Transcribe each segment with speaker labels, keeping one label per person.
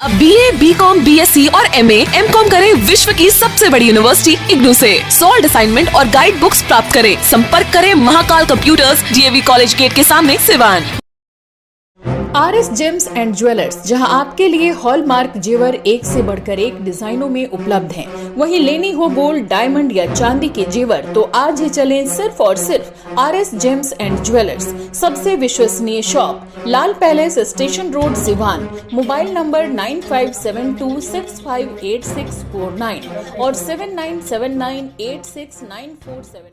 Speaker 1: अब BA, BCom, BSc और MA, MCom करें विश्व की सबसे बड़ी यूनिवर्सिटी इग्नू से। सॉल्ड असाइनमेंट और गाइड बुक्स प्राप्त करें। संपर्क करें Mahakal computers, DAV college gate के सामने, Siwan.
Speaker 2: RS gems and jewellers, जहां आपके लिए हॉलमार्क जेवर एक से बढ़कर एक डिजाइनों में उपलब्ध हैं। वहीं लेनी हो गोल्ड, डायमंड या चांदी के जेवर तो आज ही चलें सिर्फ और सिर्फ RS जेम्स एंड ज्वेलर्स। सबसे विश्वसनीय shop, Lal palace, station road, Siwan. Mobile number 9572658649 और 7979869474।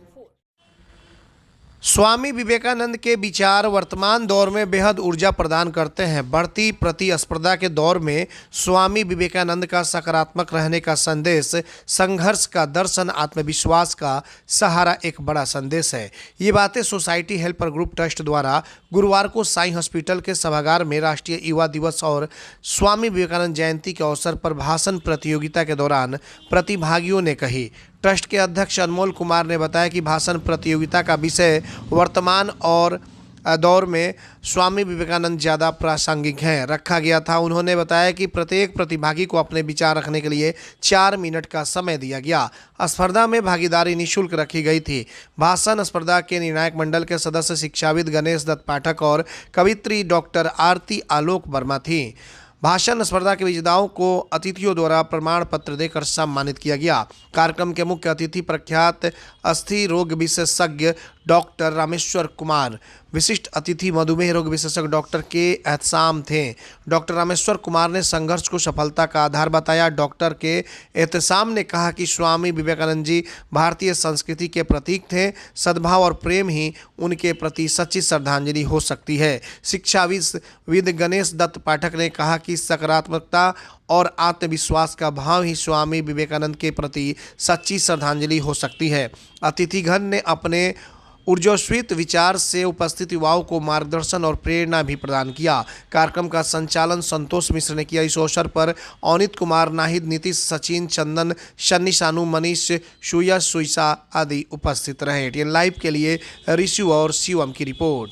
Speaker 3: स्वामी विवेकानंद के विचार वर्तमान दौर में बेहद ऊर्जा प्रदान करते हैं। बढ़ती प्रतिस्पर्धा के दौर में स्वामी विवेकानंद का सकारात्मक रहने का संदेश, संघर्ष का दर्शन, आत्मविश्वास का सहारा एक बड़ा संदेश है। ये बातें सोसाइटी हेल्पर ग्रुप ट्रस्ट द्वारा गुरुवार को साईं हॉस्पिटल के सभागार में राष्ट्रीय युवा दिवस और स्वामी विवेकानंद जयंती के अवसर पर भाषण प्रतियोगिता के दौरान प्रतिभागियों ने कही। ट्रस्ट के अध्यक्ष अनमोल कुमार ने बताया कि भाषण प्रतियोगिता का विषय वर्तमान और दौर में स्वामी विवेकानंद ज़्यादा प्रासंगिक हैं रखा गया था। उन्होंने बताया कि प्रत्येक प्रतिभागी को अपने विचार रखने के लिए 4 मिनट का समय दिया गया। स्पर्धा में भागीदारी निःशुल्क रखी गई थी। भाषण स्पर्धा के निर्णायक मंडल के सदस्य शिक्षाविद गणेश दत्त पाठक और कवित्री डॉक्टर आरती आलोक वर्मा थी। भाषण स्पर्धा के विजेताओं को अतिथियों द्वारा प्रमाण पत्र देकर सम्मानित किया गया। कार्यक्रम के मुख्य अतिथि प्रख्यात अस्थि रोग विशेषज्ञ डॉक्टर रामेश्वर कुमार, विशिष्ट अतिथि मधुमेह रोग विशेषज्ञ डॉक्टर के एहतसाम थे। डॉक्टर रामेश्वर कुमार ने संघर्ष को सफलता का आधार बताया। डॉक्टर के एहतसाम ने कहा कि स्वामी विवेकानंद जी भारतीय संस्कृति के प्रतीक थे। सद्भाव और प्रेम ही उनके प्रति सच्ची श्रद्धांजलि हो सकती है। शिक्षाविद गणेश दत्त पाठक ने कहा कि सकारात्मकता और आत्मविश्वास का भाव ही स्वामी विवेकानंद के प्रति सच्ची श्रद्धांजलि हो सकती है। अतिथिगण ने अपने ऊर्जस्वित विचार से उपस्थित युवाओं को मार्गदर्शन और प्रेरणा भी प्रदान किया। कार्यक्रम का संचालन संतोष मिश्र ने किया। इस अवसर पर अनित कुमार, नाहिद, नीतीश, सचिन, चंदन, शन्नी, शानू, मनीष, सुयश, सुईसा आदि उपस्थित रहे। TN लाइव के लिए ऋषु और शिवम की रिपोर्ट।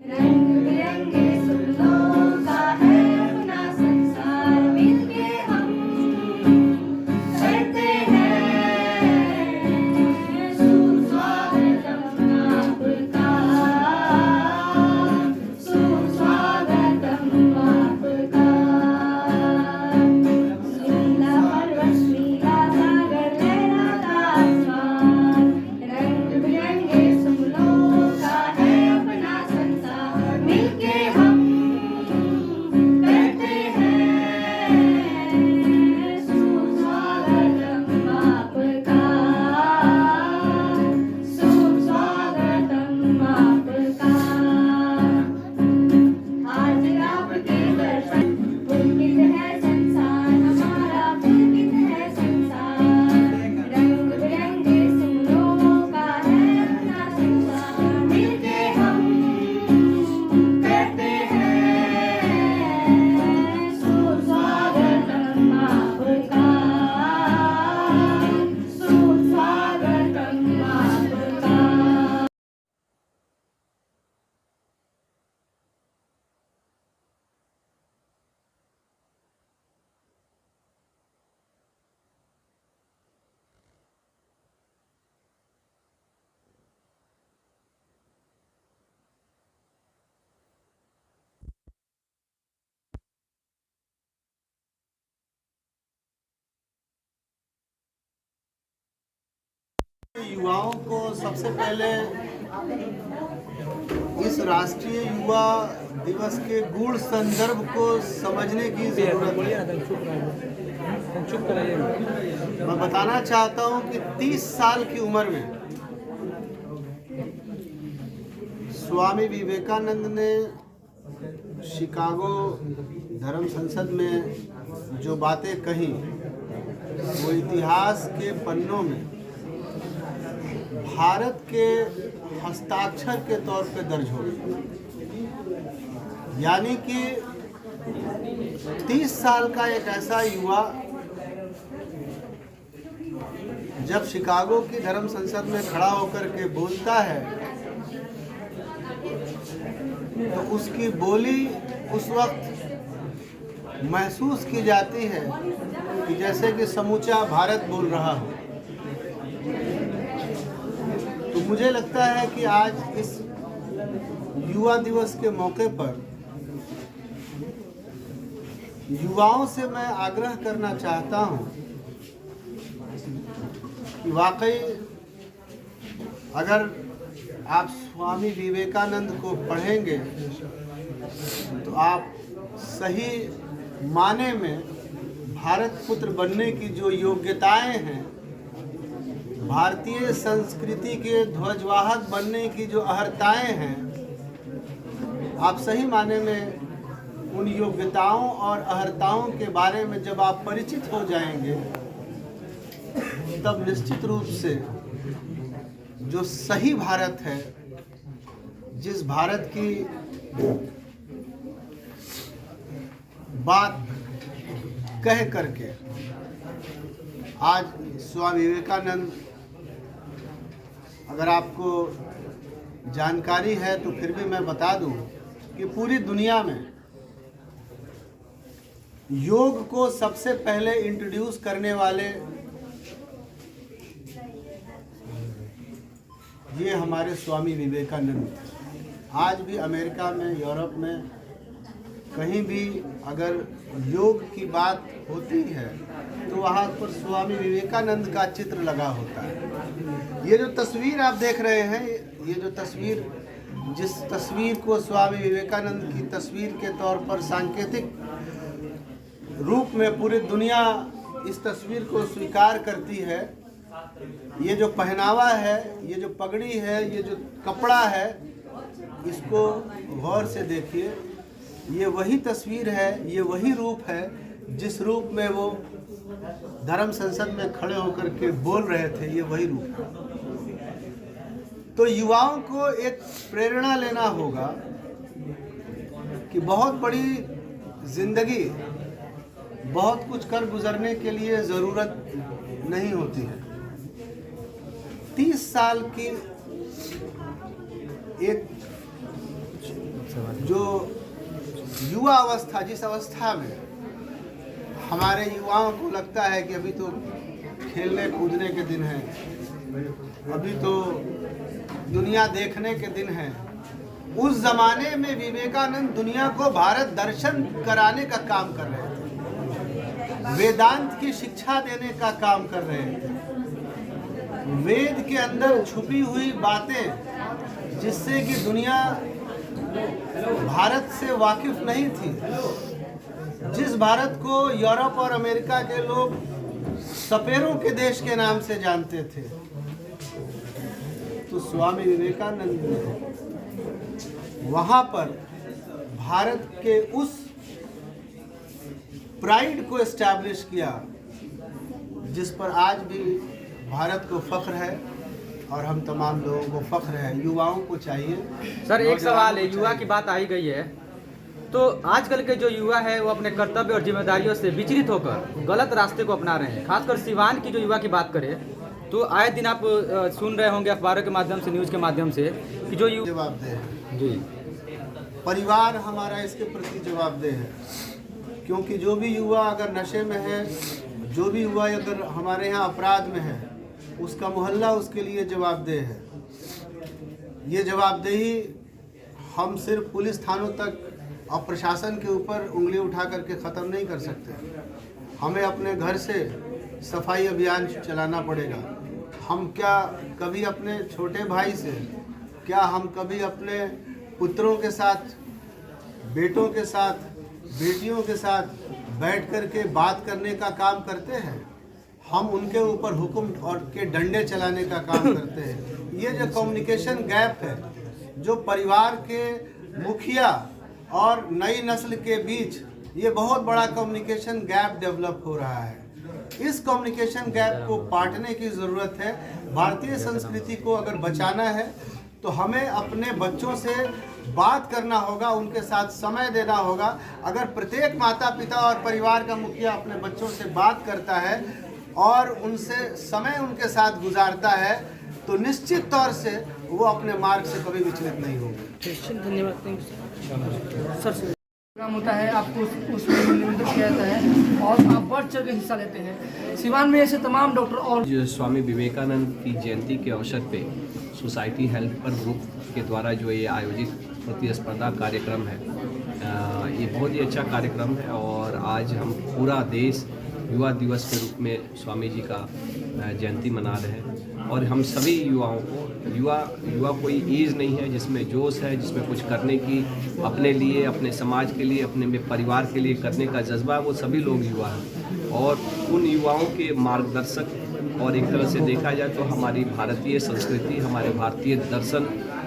Speaker 4: रंग बिरंगे फूलों का है अपना संसार, मिलके हम करते हैं सुस्वागतम आपका, सुस्वागतम आपका। नीला पर्वत, नीला सागर, लहराता आसमान, रंग बिरंगे फूलों का है अपना संसार, मिलके हम करते हैं सुस्वागतम आपका, सुस्वागतम आपका। आज आपके दर्शन, पुलकित है संसार, हमारा पुलकित है संसार, रंग बिरंगे फूलों का है अपना संसार, मिलके हम करते हैं सुस्वागतम आपका, सुस्वागतम आपका।
Speaker 5: युवाओं को सबसे पहले इस राष्ट्रीय युवा दिवस के गूढ़ संदर्भ को समझने की जरूरत है। मैं बताना चाहता हूं कि 30 साल की उम्र में स्वामी विवेकानंद ने शिकागो धर्म संसद में जो बातें कही वो इतिहास के पन्नों में भारत के हस्ताक्षर के तौर पे दर्ज हो गई। यानी कि 30 साल का एक ऐसा युवा जब शिकागो की धर्म संसद में खड़ा होकर के बोलता है तो उसकी बोली उस वक्त महसूस की जाती है कि जैसे कि समूचा भारत बोल रहा हो। तो मुझे लगता है कि आज इस युवा दिवस के मौके पर युवाओं से मैं आग्रह करना चाहता हूं कि वाकई अगर आप स्वामी विवेकानंद को पढ़ेंगे तो आप सही माने में भारत पुत्र बनने की जो योग्यताएं हैं, भारतीय संस्कृति के ध्वजवाहक बनने की जो अहर्ताएं हैं, आप सही माने में उन योग्यताओं और अहर्ताओं के बारे में जब आप परिचित हो जाएंगे तब निश्चित रूप से जो सही भारत है, जिस भारत की बात कह करके आज स्वामी विवेकानंद, अगर आपको जानकारी है तो फिर भी मैं बता दूं कि पूरी दुनिया में योग को सबसे पहले इंट्रोड्यूस करने वाले ये हमारे स्वामी विवेकानंद थे। आज भी अमेरिका में, यूरोप में कहीं भी अगर योग की बात होती है तो वहाँ पर स्वामी विवेकानंद का चित्र लगा होता है। ये जो तस्वीर आप देख रहे हैं, ये जो तस्वीर, जिस तस्वीर को स्वामी विवेकानंद की तस्वीर के तौर पर सांकेतिक रूप में पूरी दुनिया इस तस्वीर को स्वीकार करती है, ये जो पहनावा है, ये जो पगड़ी है, ये जो कपड़ा है, इसको गौर से देखिए। ये वही तस्वीर है, ये वही रूप है जिस रूप में वो धर्म संसद में खड़े होकर के बोल रहे थे, ये वही रूप है। तो युवाओं को एक प्रेरणा लेना होगा कि बहुत बड़ी जिंदगी, बहुत कुछ कर गुजरने के लिए ज़रूरत नहीं होती है। 30 साल की एक जो युवा अवस्था, जिस अवस्था में हमारे युवाओं को लगता है कि अभी तो खेलने कूदने के दिन हैं, अभी तो दुनिया देखने के दिन हैं, उस जमाने में विवेकानंद दुनिया को भारत दर्शन कराने का काम कर रहे थे, वेदांत की शिक्षा देने का काम कर रहे थे। वेद के अंदर छुपी हुई बातें जिससे कि दुनिया भारत से वाकिफ नहीं थी, जिस भारत को यूरोप और अमेरिका के लोग सपेरों के देश के नाम से जानते थे, तो स्वामी विवेकानंद ने वहाँ पर भारत के उस प्राइड को एस्टैब्लिश किया जिस पर आज भी भारत को फख्र है और हम तमाम लोगों को फख्र है। युवाओं को चाहिए।
Speaker 6: सर एक सवाल है, युवा की बात आई गई है तो आजकल के जो युवा है वो अपने कर्तव्य और जिम्मेदारियों से विचलित होकर गलत रास्ते को अपना रहे हैं। खासकर सिवान की जो युवा की बात करें तो आए दिन आप सुन रहे होंगे अखबारों के माध्यम से, न्यूज़ के माध्यम से कि जो
Speaker 5: जवाबदेह है
Speaker 6: जी,
Speaker 5: परिवार हमारा इसके प्रति जवाबदेह है, क्योंकि जो भी युवा अगर नशे में है, जो भी युवा अगर हमारे यहाँ अपराध में है, उसका मोहल्ला उसके लिए जवाबदेह है। ये जवाबदेही हम सिर्फ पुलिस थानों तक और प्रशासन के ऊपर उंगली उठा करके ख़त्म नहीं कर सकते। हमें अपने घर से सफाई अभियान चलाना पड़ेगा। हम क्या कभी अपने छोटे भाई से, क्या हम कभी अपने पुत्रों के साथ, बेटों के साथ, बेटियों के साथ बैठ कर के बात करने का काम करते हैं? हम उनके ऊपर हुक्म और के डंडे चलाने का काम करते हैं। ये जो कम्युनिकेशन गैप है, जो परिवार के मुखिया और नई नस्ल के बीच ये बहुत बड़ा कम्युनिकेशन गैप डेवलप हो रहा है। इस कम्युनिकेशन गैप को पाटने की ज़रूरत है। भारतीय संस्कृति को अगर बचाना है तो हमें अपने बच्चों से बात करना होगा, उनके साथ समय देना होगा। अगर प्रत्येक माता पिता और परिवार का मुखिया अपने बच्चों से बात करता है और उनसे समय उनके साथ गुजारता है तो निश्चित तौर से वो अपने मार्ग से कभी विचलित नहीं होंगे।
Speaker 7: धन्यवाद सर। प्रोग्राम होता है, आपको उसमें निमंत्रित किया जाता है और आप बढ़ चढ़ के हिस्सा लेते हैं। सिवान में ऐसे तमाम डॉक्टर और
Speaker 8: जो स्वामी विवेकानंद की जयंती के अवसर पे सोसाइटी हेल्पर ग्रुप के द्वारा जो ये आयोजित प्रतिस्पर्धा कार्यक्रम है, ये बहुत ही अच्छा कार्यक्रम है और आज हम पूरा देश युवा दिवस के रूप में स्वामी जी का जयंती मना रहे हैं। और हम सभी युवाओं को, युवा कोई एज नहीं है जिसमें जोश है, जिसमें कुछ करने की, अपने लिए, अपने समाज के लिए, अपने परिवार के लिए करने का जज्बा है, वो सभी लोग युवा हैं। और उन युवाओं के मार्गदर्शक और एक तरह से देखा जाए तो हमारी भारतीय संस्कृति, हमारे भारतीय दर्शन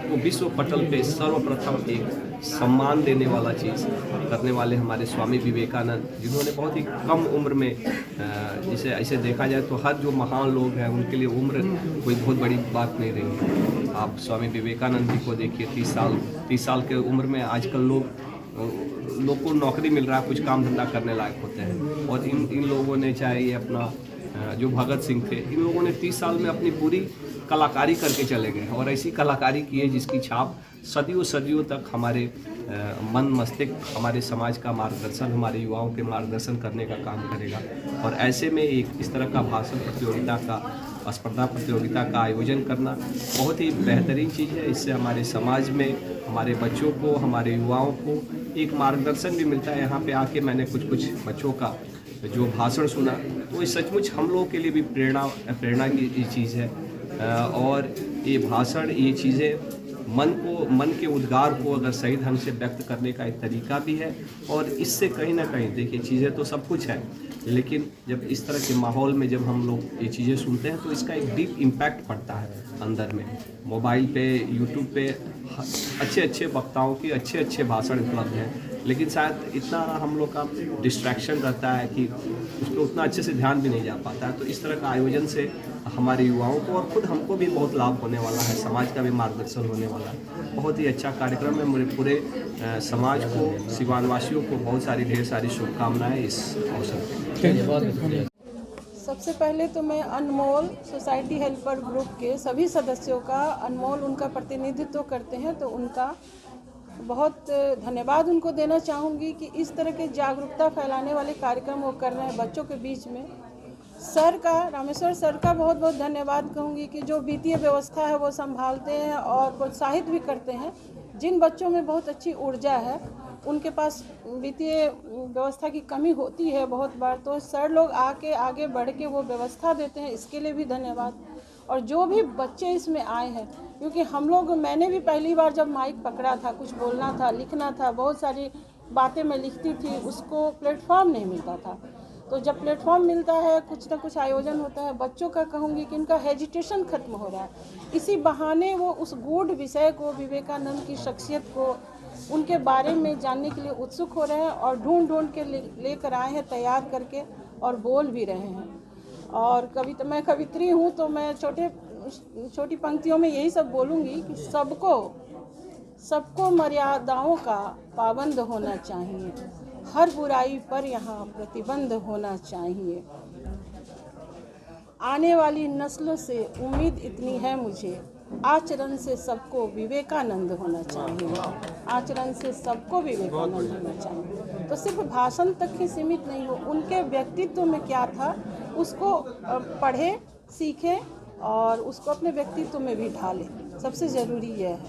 Speaker 8: को विश्व पटल पे सर्वप्रथम एक सम्मान देने वाला चीज़ करने वाले हमारे स्वामी विवेकानंद, जिन्होंने बहुत ही कम उम्र में, जिसे ऐसे देखा जाए तो हर जो महान लोग हैं उनके लिए उम्र कोई बहुत बड़ी बात नहीं रही है। आप स्वामी विवेकानंद जी को देखिए, 30 साल के उम्र में आजकल लोग को नौकरी मिल रहा है, कुछ काम धंधा करने लायक होते हैं। और इन लोगों ने, चाहे ये अपना जो भगत सिंह थे, इन लोगों ने 30 साल में अपनी पूरी कलाकारी करके चले गए और ऐसी कलाकारी की है जिसकी छाप सदियों तक हमारे मन मस्तिष्क, हमारे समाज का मार्गदर्शन, हमारे युवाओं के मार्गदर्शन करने का काम करेगा। और ऐसे में एक इस तरह का भाषण प्रतियोगिता का, स्पर्धा प्रतियोगिता का आयोजन करना बहुत ही बेहतरीन चीज़ है। इससे हमारे समाज में हमारे बच्चों को, हमारे युवाओं को एक मार्गदर्शन भी मिलता है। यहाँ पे आके मैंने कुछ बच्चों का जो भाषण सुना तो ये सचमुच हम लोगों के लिए भी प्रेरणा की चीज़ है। और ये भाषण, ये चीज़ें मन के उद्गार को अगर सही ढंग से व्यक्त करने का एक तरीका भी है। और इससे कहीं ना कहीं, देखिए, चीज़ें तो सब कुछ है, लेकिन जब इस तरह के माहौल में जब हम लोग ये चीज़ें सुनते हैं तो इसका एक डीप इम्पैक्ट पड़ता है अंदर में। मोबाइल पे, यूट्यूब पे अच्छे वक्ताओं के अच्छे भाषण उपलब्ध हैं, लेकिन शायद इतना हम लोग का डिस्ट्रैक्शन रहता है कि उस पर उतना अच्छे से ध्यान भी नहीं जा पाता है। तो इस तरह का आयोजन से हमारे युवाओं को और खुद हमको भी बहुत लाभ होने वाला है, समाज का भी मार्गदर्शन होने वाला है। बहुत ही अच्छा कार्यक्रम है। मेरे पूरे समाज को, सिवानवासियों को बहुत सारी, ढेर सारी शुभकामनाएं इस अवसर पर।
Speaker 9: सबसे पहले तो मैं अनमोल सोसाइटी हेल्पर ग्रुप के सभी सदस्यों का, अनमोल उनका प्रतिनिधित्व करते हैं, तो उनका बहुत धन्यवाद उनको देना चाहूँगी कि इस तरह के जागरूकता फैलाने वाले कार्यक्रम वो कर रहे हैं बच्चों के बीच में। सर का, रामेश्वर सर का बहुत बहुत धन्यवाद कहूँगी कि जो वित्तीय व्यवस्था है वो संभालते हैं और प्रोत्साहित भी करते हैं। जिन बच्चों में बहुत अच्छी ऊर्जा है, उनके पास वित्तीय व्यवस्था की कमी होती है बहुत बार, तो सर लोग आगे बढ़ के वो व्यवस्था देते हैं, इसके लिए भी धन्यवाद। और जो भी बच्चे इसमें आए हैं, क्योंकि मैंने भी पहली बार जब माइक पकड़ा था, कुछ बोलना था, लिखना था, बहुत सारी बातें मैं लिखती थी, उसको प्लेटफॉर्म नहीं मिलता था। तो जब प्लेटफॉर्म मिलता है, कुछ ना कुछ आयोजन होता है, बच्चों का कहूँगी कि इनका हेजिटेशन खत्म हो रहा है। इसी बहाने वो उस गूढ़ विषय को, विवेकानंद की शख्सियत को, उनके बारे में जानने के लिए उत्सुक हो रहे हैं और ढूंढ के लेकर आए हैं, तैयार करके, और बोल भी रहे हैं। और मैं कवित्री हूँ, तो मैं छोटी पंक्तियों में यही सब बोलूँगी कि सबको मर्यादाओं का पाबंद होना चाहिए, हर बुराई पर यहाँ प्रतिबंध होना चाहिए। आने वाली नस्लों से उम्मीद इतनी है मुझे, आचरण से सबको विवेकानंद होना चाहिए, आचरण से सबको विवेकानंद होना चाहिए। तो सिर्फ भाषण तक ही सीमित नहीं हो, उनके व्यक्तित्व में क्या था उसको पढ़ें, सीखें और उसको अपने व्यक्तित्व में भी ढालें। सबसे ज़रूरी यह है।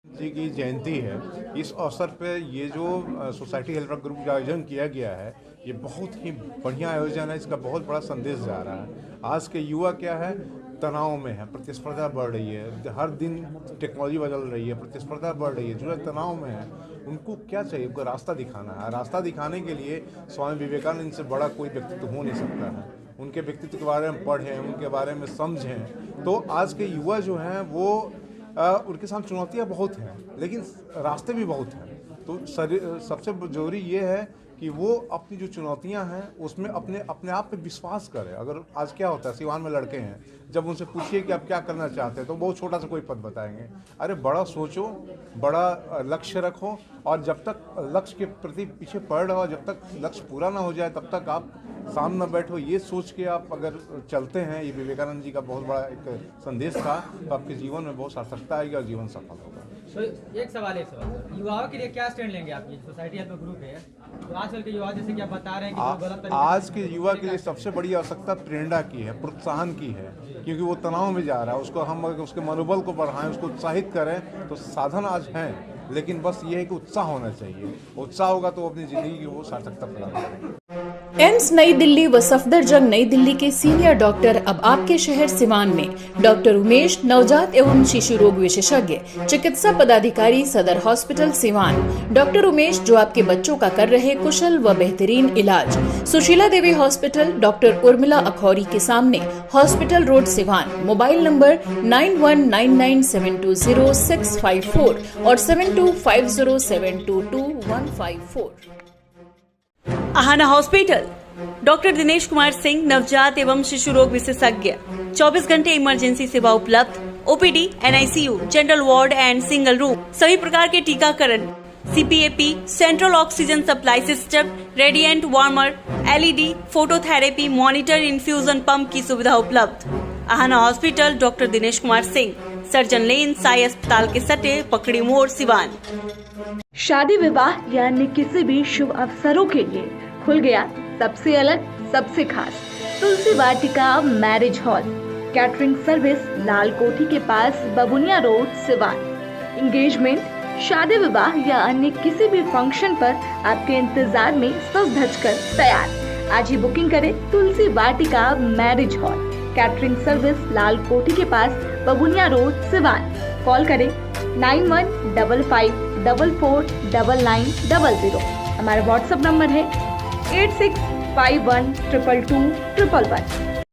Speaker 10: जी की जयंती है, इस अवसर पे ये जो सोसाइटी हेल्पर ग्रुप का आयोजन किया गया है, ये बहुत ही बढ़िया आयोजन है। इसका बहुत बड़ा संदेश जा रहा है। आज के युवा क्या है, तनाव में है, प्रतिस्पर्धा बढ़ रही है, हर दिन टेक्नोलॉजी बदल रही है, प्रतिस्पर्धा बढ़ रही है, जो तनाव में है, उनको क्या चाहिए, उनको रास्ता दिखाना है। रास्ता दिखाने के लिए स्वामी विवेकानंद से बड़ा कोई व्यक्तित्व हो नहीं सकता है। उनके व्यक्तित्व के बारे में पढ़ें, उनके बारे में समझें। तो आज के युवा जो हैं वो उनके साथ चुनौतियाँ बहुत हैं, लेकिन रास्ते भी बहुत हैं। तो सबसे ज़रूरी ये है कि वो अपनी जो चुनौतियां हैं उसमें अपने आप पे विश्वास करें। अगर आज क्या होता है, सिवान में लड़के हैं, जब उनसे पूछिए कि आप क्या करना चाहते हैं तो बहुत छोटा सा कोई पद बताएंगे। अरे बड़ा सोचो, बड़ा लक्ष्य रखो, और जब तक लक्ष्य के प्रति पीछे पड़ रहो, जब तक लक्ष्य पूरा ना हो जाए तब तक आप सामने बैठो। ये सोच के आप अगर चलते हैं, ये विवेकानंद जी का बहुत बड़ा एक संदेश था, तो आपके जीवन में बहुत सार्थकता आएगी और जीवन सफल होगा।
Speaker 6: तो एक सवाल युवाओं के लिए क्या स्टैंड लेंगे? आपकी सोसाइटी हेल्प ग्रुप है, तो आजकल के युवा जैसे कि आप बता रहे हैं कि जो गलत तरीके
Speaker 10: आज के युवा के लिए सबसे बड़ी आवश्यकता प्रेरणा की है, प्रोत्साहन की है, क्योंकि वो तनाव में जा रहा है। उसको हम अगर उसके मनोबल को बढ़ाएं, उसको उत्साहित करें, तो साधन आज हैं, लेकिन बस ये है कि उत्साह होना चाहिए। उत्साह होगा तो वो अपनी जिंदगी की वो सार्थकता प्रदान करेंगे।
Speaker 2: एम्स नई दिल्ली व सफदरजंग नई दिल्ली के सीनियर डॉक्टर अब आपके शहर सिवान में। डॉक्टर उमेश, नवजात एवं शिशु रोग विशेषज्ञ, चिकित्सा पदाधिकारी, सदर हॉस्पिटल सिवान। डॉक्टर उमेश जो आपके बच्चों का कर रहे कुशल व बेहतरीन इलाज। सुशीला देवी हॉस्पिटल, डॉक्टर उर्मिला अखौरी के सामने, hospital road Siwan. Mobile number 9199720654 और 7250722154।
Speaker 11: आहाना हॉस्पिटल, डॉक्टर दिनेश कुमार सिंह, नवजात एवं शिशु रोग विशेषज्ञ, 24 घंटे इमरजेंसी सेवा उपलब्ध। OPD, NICU, general ward and single room, सभी प्रकार के टीकाकरण, CPAP, central oxygen supply system, radiant warmer, LED, phototherapy, monitor, infusion pump की सुविधा उपलब्ध। Aahana hospital, doctor Dinesh Kumar Singh, surgeon lane, Sai अस्पताल के सटे, पकड़ी मोड़, सिवान।
Speaker 12: शादी विवाह या अन्य किसी भी शुभ अवसरों के लिए खुल गया सबसे अलग, सबसे खास तुलसी वाटिका मैरिज हॉल। कैटरिंग सर्विस लाल कोठी के पास, बबुनिया रोड, सिवान। एंगेजमेंट, शादी विवाह या अन्य किसी भी फंक्शन पर आपके इंतजार में सज धज कर तैयार। आज ही बुकिंग करें तुलसी वाटिका मैरिज हॉल। कैटरिंग सर्विस लाल कोठी के पास, बबुनिया रोड, सिवान। कॉल करें 9155449900। हमारा व्हाट्सएप नंबर है 8651222211।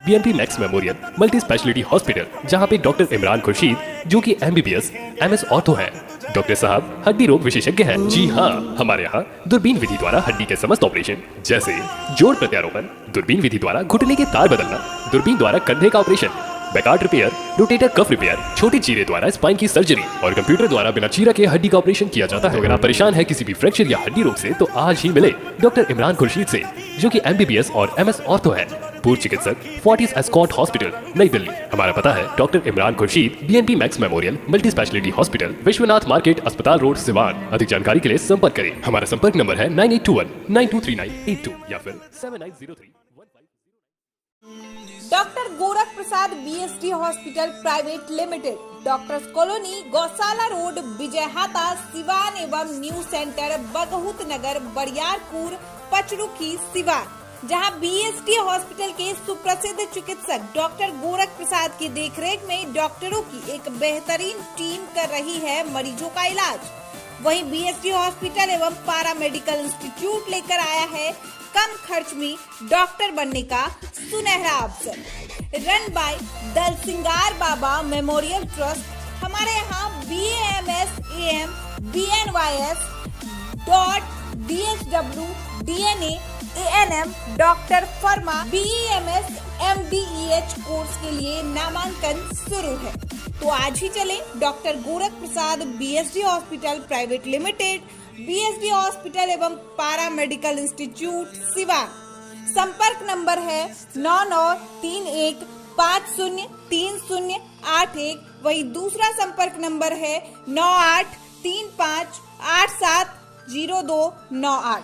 Speaker 13: BNP max memorial multi speciality hospital, जहां पे डॉक्टर इमरान खुर्शीद जो कि MBBS MS ऑर्थो हैं। डॉक्टर साहब हड्डी रोग विशेषज्ञ हैं। जी हाँ, हमारे यहाँ दूरबीन विधि द्वारा हड्डी के समस्त ऑपरेशन, जैसे जोड़ प्रत्यारोपण, दूरबीन विधि द्वारा घुटने के तार बदलना, दूरबीन द्वारा कंधे का operation, Bankart repair, rotator cuff repair, छोटे चीरे द्वारा स्पाइन की सर्जरी और कंप्यूटर द्वारा बिना चीरा के हड्डी का ऑपरेशन किया जाता है। अगर आप परेशान हैं किसी भी फ्रैक्चर या हड्डी रोग से, तो आज ही मिले डॉक्टर इमरान खुर्शीद से, जो कि MBBS और MS ऑर्थो है। पूर्व चिकित्सक, फोर्टिस एस्कॉट हॉस्पिटल, नई दिल्ली। हमारा पता है doctor Imran Khurshid, BNP max memorial multi speciality hospital, Vishwanath market, अस्पताल रोड, सिवान। अधिक जानकारी के लिए संपर्क करें। हमारा संपर्क नंबर है 9821923982 या फिर 7903।
Speaker 14: Doctor Gorakh Prasad BSD hospital private limited, doctors colony, गौशाला रोड, विजयहाता, सिवान एवं न्यू सेंटर, बगहुत नगर, बरियारपुर, पचरुखी, सिवान। जहां BSD हॉस्पिटल के सुप्रसिद्ध चिकित्सक डॉक्टर गोरख प्रसाद की देखरेख में डॉक्टरों की एक बेहतरीन टीम कर रही है मरीजों का इलाज। वहीं BSD हॉस्पिटल एवं पारा मेडिकल इंस्टीट्यूट लेकर आया है कम खर्च में डॉक्टर बनने का सुनहरा अवसर। Run by Dalsingar Baba memorial trust. हमारे यहाँ BAMS AM BNYS DSW DNA ANM doctor pharma BEMS MDEH course के लिए नामांकन शुरू है। तो आज ही चले doctor Gorakh Prasad BSD hospital private limited, BSD hospital एवं पारा मेडिकल इंस्टीट्यूट, सिवान। संपर्क नंबर है 9931503081। वही दूसरा संपर्क नंबर है 9835870298।